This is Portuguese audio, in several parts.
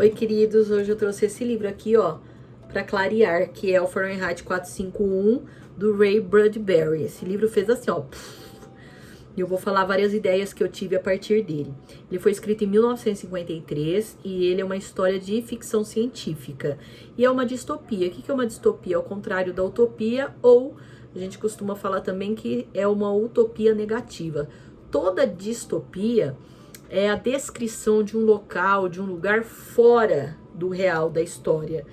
Oi, queridos, hoje eu trouxe esse livro aqui, ó, para clarear, que é o Fahrenheit 451, do Ray Bradbury. Esse livro fez assim, ó, e eu vou falar várias ideias que eu tive a partir dele. Ele foi escrito em 1953 e ele é uma história de ficção científica. E é uma distopia. O que é uma distopia? Ao contrário da utopia, ou a gente costuma falar também que é uma utopia negativa. Toda distopia é a descrição de um local, de um lugar fora do real da história.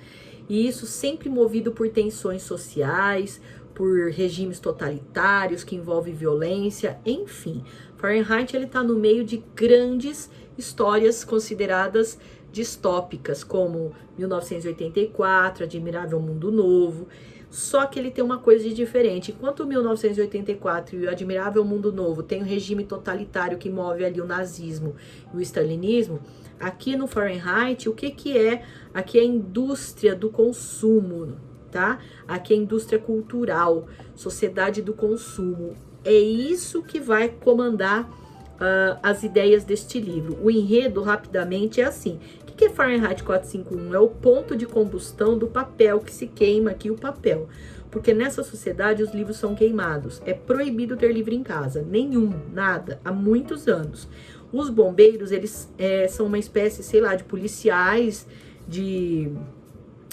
E isso sempre movido por tensões sociais, por regimes totalitários que envolvem violência, enfim. Fahrenheit ele está no meio de grandes histórias consideradas distópicas, como 1984, Admirável Mundo Novo. Só que ele tem uma coisa de diferente. Enquanto o 1984 e o Admirável Mundo Novo tem um regime totalitário que move ali o nazismo e o stalinismo, aqui no Fahrenheit, o que é? Aqui é a indústria do consumo, tá? Aqui é a indústria cultural, sociedade do consumo. É isso que vai comandar as ideias deste livro. O enredo, rapidamente, é assim. O que é Fahrenheit 451? É o ponto de combustão do papel, que se queima aqui o papel. Porque nessa sociedade os livros são queimados. É proibido ter livro em casa. Nenhum, nada, há muitos anos. Os bombeiros, eles são uma espécie, sei lá, de policiais, de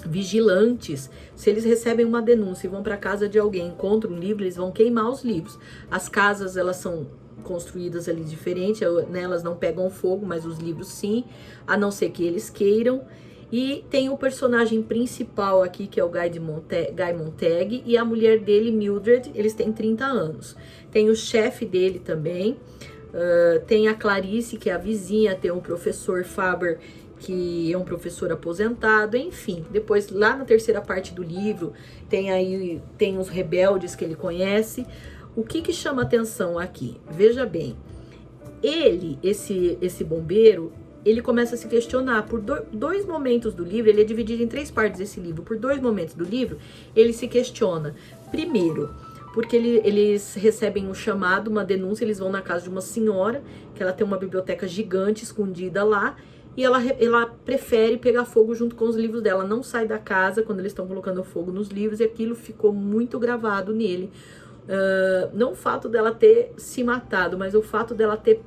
vigilantes. Se eles recebem uma denúncia e vão para casa de alguém, encontram um livro, eles vão queimar os livros. As casas, elas são construídas ali diferente, né? Elas não pegam fogo, mas os livros sim, a não ser que eles queiram. E tem o personagem principal aqui, que é o Guy Montag, e a mulher dele, Mildred, eles têm 30 anos. Tem o chefe dele também, tem a Clarice, que é a vizinha, tem o professor Faber, que é um professor aposentado, enfim. Depois, lá na terceira parte do livro, tem os rebeldes que ele conhece. O que chama atenção aqui? Veja bem, esse bombeiro, ele começa a se questionar por dois momentos do livro. Ele é dividido em 3 partes esse livro. Por 2 momentos do livro, ele se questiona. Primeiro, porque eles recebem um chamado, uma denúncia, eles vão na casa de uma senhora, que ela tem uma biblioteca gigante escondida lá, e ela prefere pegar fogo junto com os livros dela, não sai da casa quando eles estão colocando fogo nos livros, e aquilo ficou muito gravado nele. Não o fato dela ter se matado, mas o fato dela ter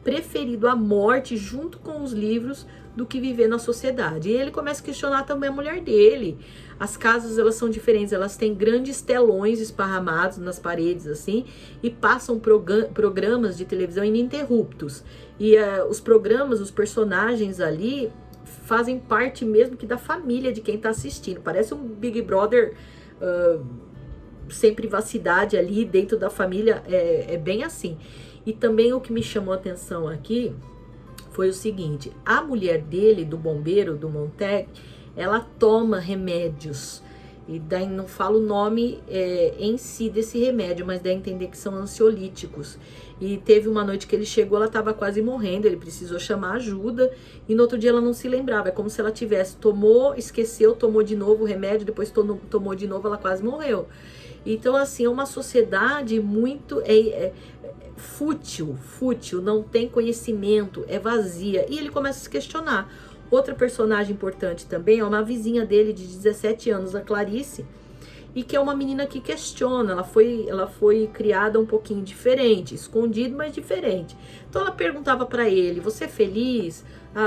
preferido a morte junto com os livros do que viver na sociedade. E ele começa a questionar também a mulher dele. As casas, elas são diferentes, elas têm grandes telões esparramados nas paredes, assim, e passam programas de televisão ininterruptos. E os programas, os personagens ali, fazem parte mesmo que da família de quem está assistindo. Parece um Big Brother sem privacidade ali dentro da família, é bem assim. E também o que me chamou a atenção aqui foi o seguinte: a mulher dele, do bombeiro, do Montag, ela toma remédios. E daí não falo o nome em si desse remédio, mas dá a entender que são ansiolíticos. E teve uma noite que ele chegou, ela estava quase morrendo, ele precisou chamar ajuda, e no outro dia ela não se lembrava. É como se ela tivesse, esqueceu, tomou de novo o remédio, depois tomou de novo, ela quase morreu. Então, assim, é uma sociedade muito fútil, não tem conhecimento, é vazia. E ele começa a se questionar. Outra personagem importante também é uma vizinha dele de 17 anos, a Clarice, e que é uma menina que questiona. Ela foi criada um pouquinho diferente, escondido, mas diferente. Então ela perguntava para ele: você é feliz?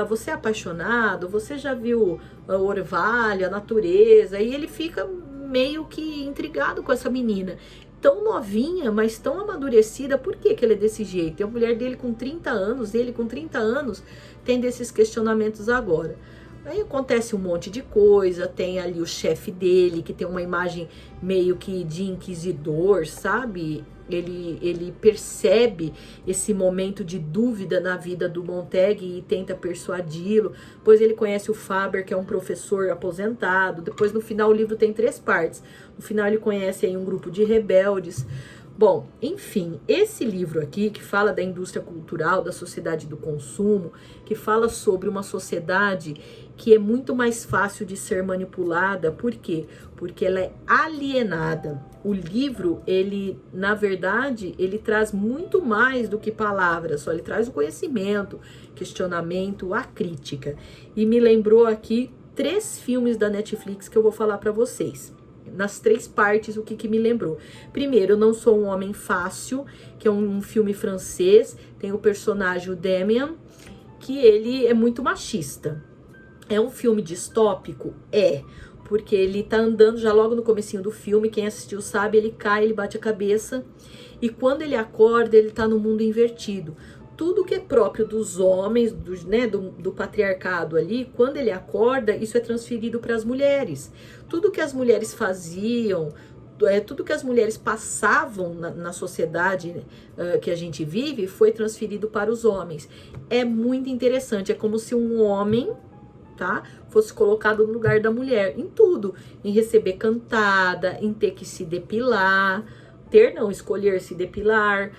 Você é apaixonado? Você já viu o orvalho, a natureza? E ele fica meio que intrigado com essa menina. Tão novinha, mas tão amadurecida. Por que ela é desse jeito? E a mulher dele com 30 anos, ele com 30 anos, tem desses questionamentos agora. Aí acontece um monte de coisa, tem ali o chefe dele, que tem uma imagem meio que de inquisidor, sabe? Ele percebe esse momento de dúvida na vida do Montag e tenta persuadi-lo. Depois ele conhece o Faber, que é um professor aposentado. Depois, no final, o livro tem 3 partes. No final ele conhece aí um grupo de rebeldes. Bom, enfim, esse livro aqui, que fala da indústria cultural, da sociedade do consumo, que fala sobre uma sociedade que é muito mais fácil de ser manipulada. Por quê? Porque ela é alienada. O livro, ele, na verdade, ele traz muito mais do que palavras, só ele traz o conhecimento, questionamento, a crítica. E me lembrou aqui 3 filmes da Netflix que eu vou falar para vocês. Nas 3 partes, o que me lembrou. Primeiro, Eu Não Sou um Homem Fácil, que é um filme francês. Tem o personagem, o Damien, que ele é muito machista. É um filme distópico? É, porque ele tá andando já logo no comecinho do filme, quem assistiu sabe, ele cai, ele bate a cabeça, e quando ele acorda, ele tá no mundo invertido. Tudo que é próprio dos homens, do patriarcado ali, quando ele acorda, isso é transferido para as mulheres. Tudo que as mulheres faziam, tudo que as mulheres passavam na sociedade que a gente vive, foi transferido para os homens. É muito interessante, é como se um homem, tá, fosse colocado no lugar da mulher, em tudo. Em receber cantada, em ter que se depilar, escolher se depilar,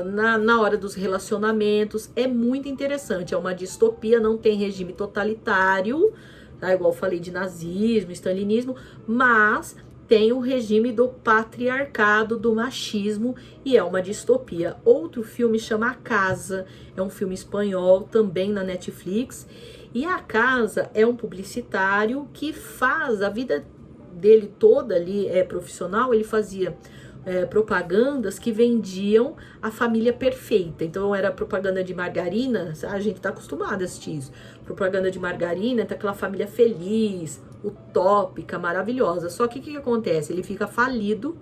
na hora dos relacionamentos. É muito interessante, é uma distopia, não tem regime totalitário, tá? Igual eu falei de nazismo, stalinismo, mas tem o regime do patriarcado, do machismo, e é uma distopia. Outro filme chama A Casa, é um filme espanhol, também na Netflix, e A Casa é um publicitário que faz a vida dele toda ali, profissional, ele fazia propagandas que vendiam a família perfeita. Então era propaganda de margarina, a gente tá acostumado a assistir isso. Propaganda de margarina, tá aquela família feliz, utópica, maravilhosa. Só que o que acontece? Ele fica falido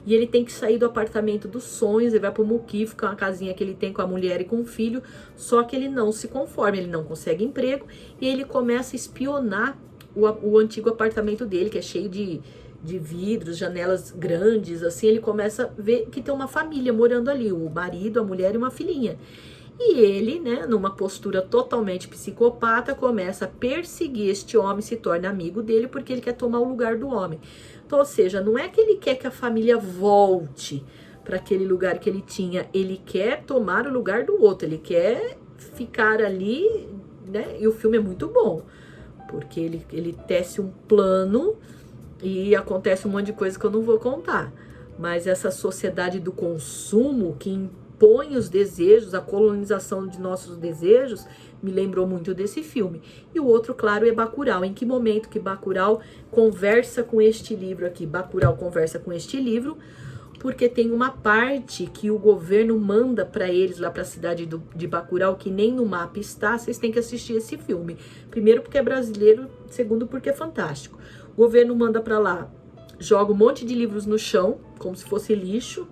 e ele tem que sair do apartamento dos sonhos, ele vai pro Muquifo, que é uma casinha que ele tem com a mulher e com o filho, só que ele não se conforma, ele não consegue emprego e ele começa a espionar o antigo apartamento dele, que é cheio de vidros, janelas grandes, assim. Ele começa a ver que tem uma família morando ali, o marido, a mulher e uma filhinha. E ele, né, numa postura totalmente psicopata, começa a perseguir este homem, se torna amigo dele, porque ele quer tomar o lugar do homem. Então, ou seja, não é que ele quer que a família volte para aquele lugar que ele tinha, ele quer tomar o lugar do outro, ele quer ficar ali, né? E o filme é muito bom, porque ele tece um plano e acontece um monte de coisa que eu não vou contar. Mas essa sociedade do consumo que impõe os desejos, a colonização de nossos desejos, me lembrou muito desse filme. E o outro, claro, é Bacurau. Em que momento que Bacurau conversa com este livro aqui? Bacurau conversa com este livro porque tem uma parte que o governo manda para eles lá para a cidade de Bacurau, que nem no mapa está. Vocês têm que assistir esse filme. Primeiro porque é brasileiro, segundo porque é fantástico. O governo manda para lá, joga um monte de livros no chão, como se fosse lixo,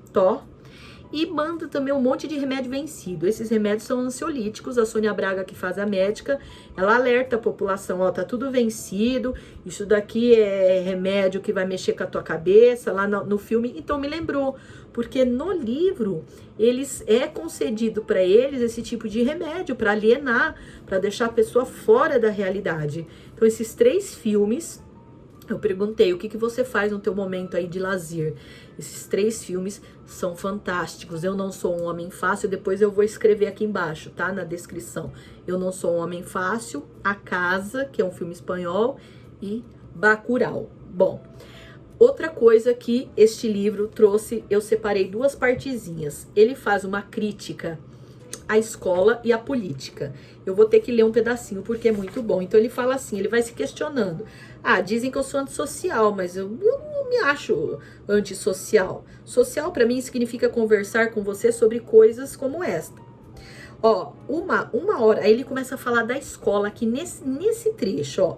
e manda também um monte de remédio vencido. Esses remédios são ansiolíticos. A Sônia Braga, que faz a médica, ela alerta a população, tá tudo vencido, isso daqui é remédio que vai mexer com a tua cabeça, lá no filme. Então me lembrou, porque no livro é concedido para eles esse tipo de remédio, para alienar, para deixar a pessoa fora da realidade. Então esses 3 filmes, eu perguntei, o que você faz no teu momento aí de lazer? Esses 3 filmes são fantásticos. Eu Não Sou um Homem Fácil, depois eu vou escrever aqui embaixo, tá? Na descrição. Eu Não Sou um Homem Fácil, A Casa, que é um filme espanhol, e Bacurau. Bom, outra coisa que este livro trouxe, eu separei 2 partezinhas. Ele faz uma crítica à escola e à política. Eu vou ter que ler um pedacinho porque é muito bom. Então ele fala assim, ele vai se questionando. Dizem que eu sou antissocial, mas eu não me acho antissocial. Social para mim significa conversar com você sobre coisas como esta. Uma hora, aí ele começa a falar da escola aqui nesse trecho,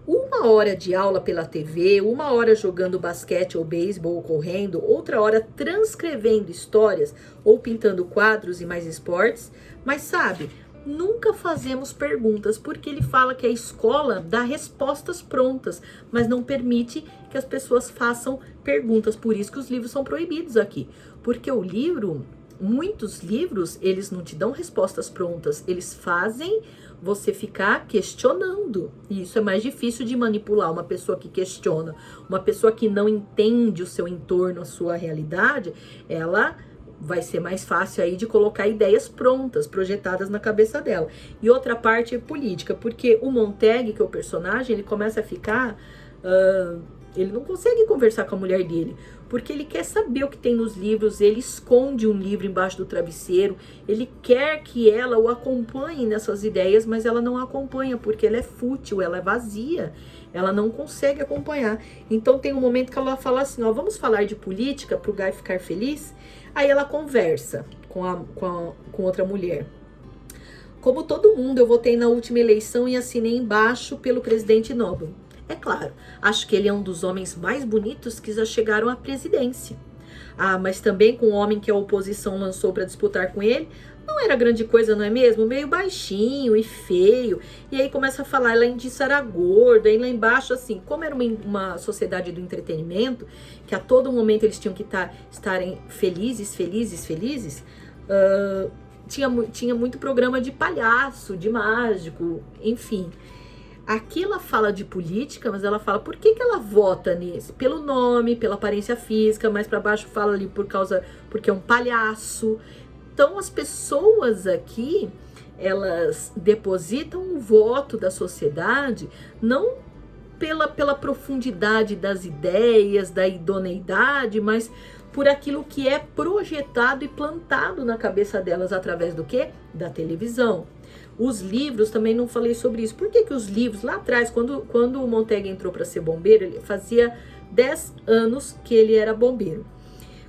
1 hora de aula pela TV, 1 hora jogando basquete ou beisebol ou correndo, outra hora transcrevendo histórias ou pintando quadros e mais esportes. Mas sabe, nunca fazemos perguntas, porque ele fala que a escola dá respostas prontas, mas não permite que as pessoas façam perguntas. Por isso que os livros são proibidos aqui, porque o livro, muitos livros, eles não te dão respostas prontas, eles fazem você ficar questionando. E isso é mais difícil de manipular, uma pessoa que questiona. Uma pessoa que não entende o seu entorno, a sua realidade, ela vai ser mais fácil aí de colocar ideias prontas, projetadas na cabeça dela. E outra parte é política, porque o Montag, que é o personagem, ele começa a ficar... ele não consegue conversar com a mulher dele, porque ele quer saber o que tem nos livros, ele esconde um livro embaixo do travesseiro, ele quer que ela o acompanhe nessas ideias, mas ela não acompanha, porque ela é fútil, ela é vazia, ela não consegue acompanhar. Então tem um momento que ela fala assim, ó, vamos falar de política para o Guy ficar feliz? Aí ela conversa com outra mulher. Como todo mundo, eu votei na última eleição e assinei embaixo pelo presidente Nobel. É claro, acho que ele é um dos homens mais bonitos que já chegaram à presidência. Ah, mas também com o homem que a oposição lançou para disputar com ele, não era grande coisa, não é mesmo? Meio baixinho e feio. E aí começa a falar, ela disse era gorda, e lá embaixo, assim, como era uma sociedade do entretenimento, que a todo momento eles tinham que estarem felizes, tinha muito programa de palhaço, de mágico, enfim. Aqui ela fala de política, mas ela fala por que ela vota nesse? Pelo nome, pela aparência física, mais para baixo fala ali porque é um palhaço. Então as pessoas aqui, elas depositam o voto da sociedade não pela profundidade das ideias, da idoneidade, mas por aquilo que é projetado e plantado na cabeça delas através do quê? Da televisão. Os livros, também não falei sobre isso. Por que os livros, lá atrás, quando o Montag entrou para ser bombeiro, ele fazia 10 anos que ele era bombeiro.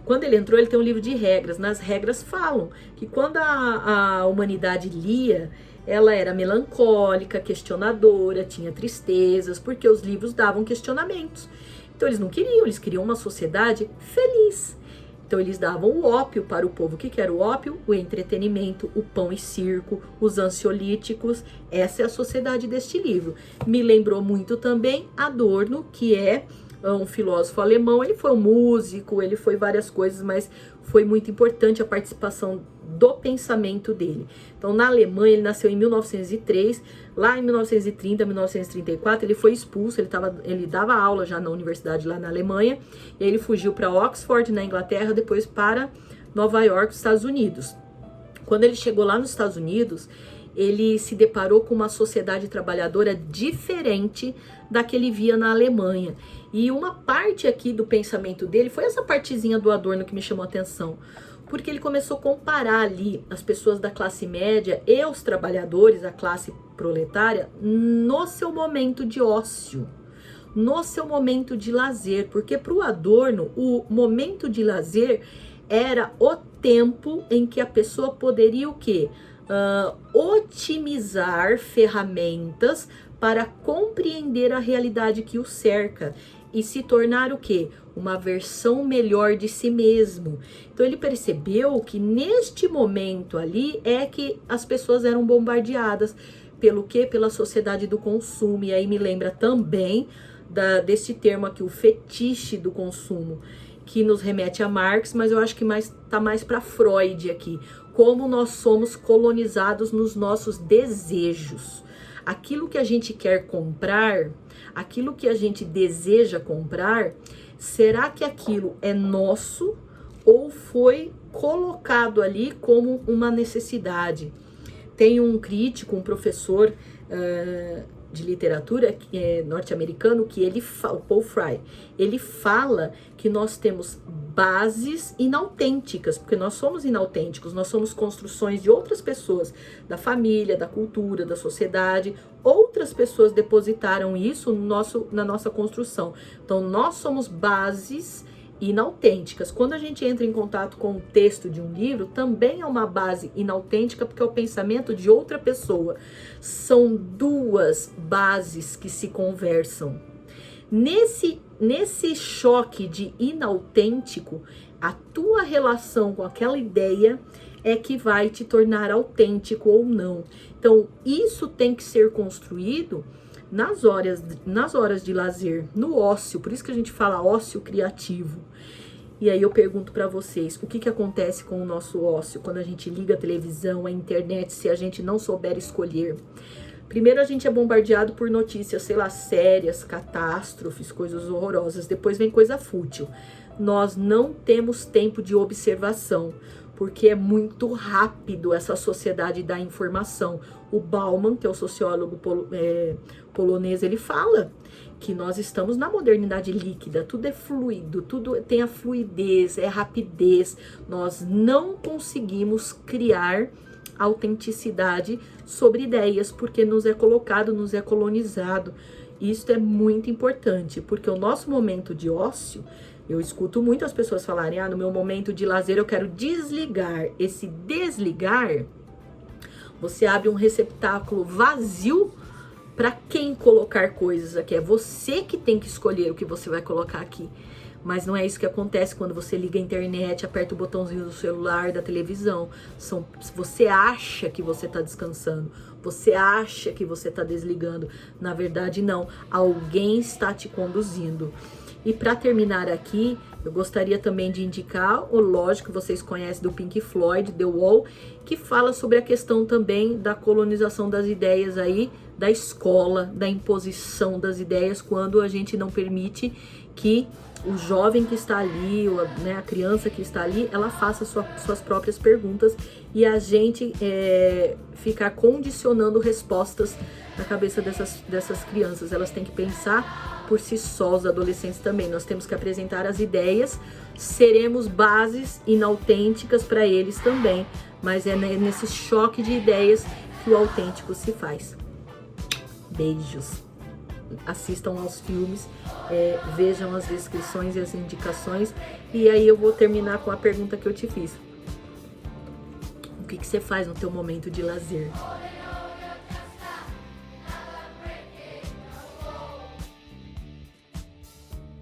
Quando ele entrou, ele tem um livro de regras. Nas regras falam que quando a humanidade lia, ela era melancólica, questionadora, tinha tristezas, porque os livros davam questionamentos. Então eles não queriam, eles queriam uma sociedade feliz. Então eles davam o ópio para o povo. O que era o ópio? O entretenimento, o pão e circo, os ansiolíticos. Essa é a sociedade deste livro. Me lembrou muito também Adorno, que é um filósofo alemão. Ele foi um músico, ele foi várias coisas, mas foi muito importante a participação do pensamento dele. Então, na Alemanha, ele nasceu em 1903. Lá em 1930, 1934, ele foi expulso. Ele dava aula já na universidade lá na Alemanha. E aí ele fugiu para Oxford, na Inglaterra, depois para Nova York, Estados Unidos. Quando ele chegou lá nos Estados Unidos, ele se deparou com uma sociedade trabalhadora diferente da que ele via na Alemanha. E uma parte aqui do pensamento dele foi essa partezinha do Adorno que me chamou a atenção, porque ele começou a comparar ali as pessoas da classe média e os trabalhadores, a classe proletária, no seu momento de ócio, no seu momento de lazer, porque para o Adorno, o momento de lazer era o tempo em que a pessoa poderia o quê? Otimizar ferramentas para compreender a realidade que o cerca e se tornar o quê? Uma versão melhor de si mesmo. Então ele percebeu que neste momento ali é que as pessoas eram bombardeadas pelo quê? Pela sociedade do consumo. E aí me lembra também desse termo aqui, o fetiche do consumo, que nos remete a Marx, mas eu acho que tá mais para Freud aqui. Como nós somos colonizados nos nossos desejos. Aquilo que a gente quer comprar, aquilo que a gente deseja comprar, será que aquilo é nosso ou foi colocado ali como uma necessidade? Tem um crítico, um professor de literatura que é norte-americano, que o Paul Fry, ele fala que nós temos bases inautênticas, porque nós somos inautênticos, nós somos construções de outras pessoas, da família, da cultura, da sociedade. Outras pessoas depositaram isso na nossa construção. Então nós somos bases inautênticas. Quando a gente entra em contato com o texto de um livro, também é uma base inautêntica, porque é o pensamento de outra pessoa. São duas bases que se conversam. Nesse choque de inautêntico, a tua relação com aquela ideia é que vai te tornar autêntico ou não. Então, isso tem que ser construído nas horas de lazer, no ócio. Por isso que a gente fala ócio criativo. E aí eu pergunto para vocês, o que que acontece com o nosso ócio quando a gente liga a televisão, a internet, se a gente não souber escolher? Primeiro a gente é bombardeado por notícias, sei lá, sérias, catástrofes, coisas horrorosas. Depois vem coisa fútil. Nós não temos tempo de observação, porque é muito rápido essa sociedade da informação. O Bauman, que é o sociólogo polonês, ele fala que nós estamos na modernidade líquida, tudo é fluido, tudo tem a fluidez, é rapidez. Nós não conseguimos criar autenticidade sobre ideias, porque nos é colocado, nos é colonizado. Isso é muito importante, porque o nosso momento de ócio, eu escuto muitas pessoas falarem, no meu momento de lazer eu quero desligar. Esse desligar, você abre um receptáculo vazio para quem colocar coisas aqui. É você que tem que escolher o que você vai colocar aqui. Mas não é isso que acontece quando você liga a internet, aperta o botãozinho do celular, da televisão. Você acha que você está descansando, você acha que você está desligando. Na verdade, não. Alguém está te conduzindo. E para terminar aqui, eu gostaria também de indicar, lógico que vocês conhecem do Pink Floyd, The Wall, que fala sobre a questão também da colonização das ideias aí, da escola, da imposição das ideias, quando a gente não permite que o jovem que está ali, ou, né, a criança que está ali, ela faça suas próprias perguntas e a gente ficar condicionando respostas na cabeça dessas crianças. Elas têm que pensar por si só, os adolescentes também. Nós temos que apresentar as ideias, seremos bases inautênticas para eles também, mas é nesse choque de ideias que o autêntico se faz. Beijos. Assistam aos filmes, vejam as descrições e as indicações, e aí eu vou terminar com a pergunta que eu te fiz. O que você faz no teu momento de lazer?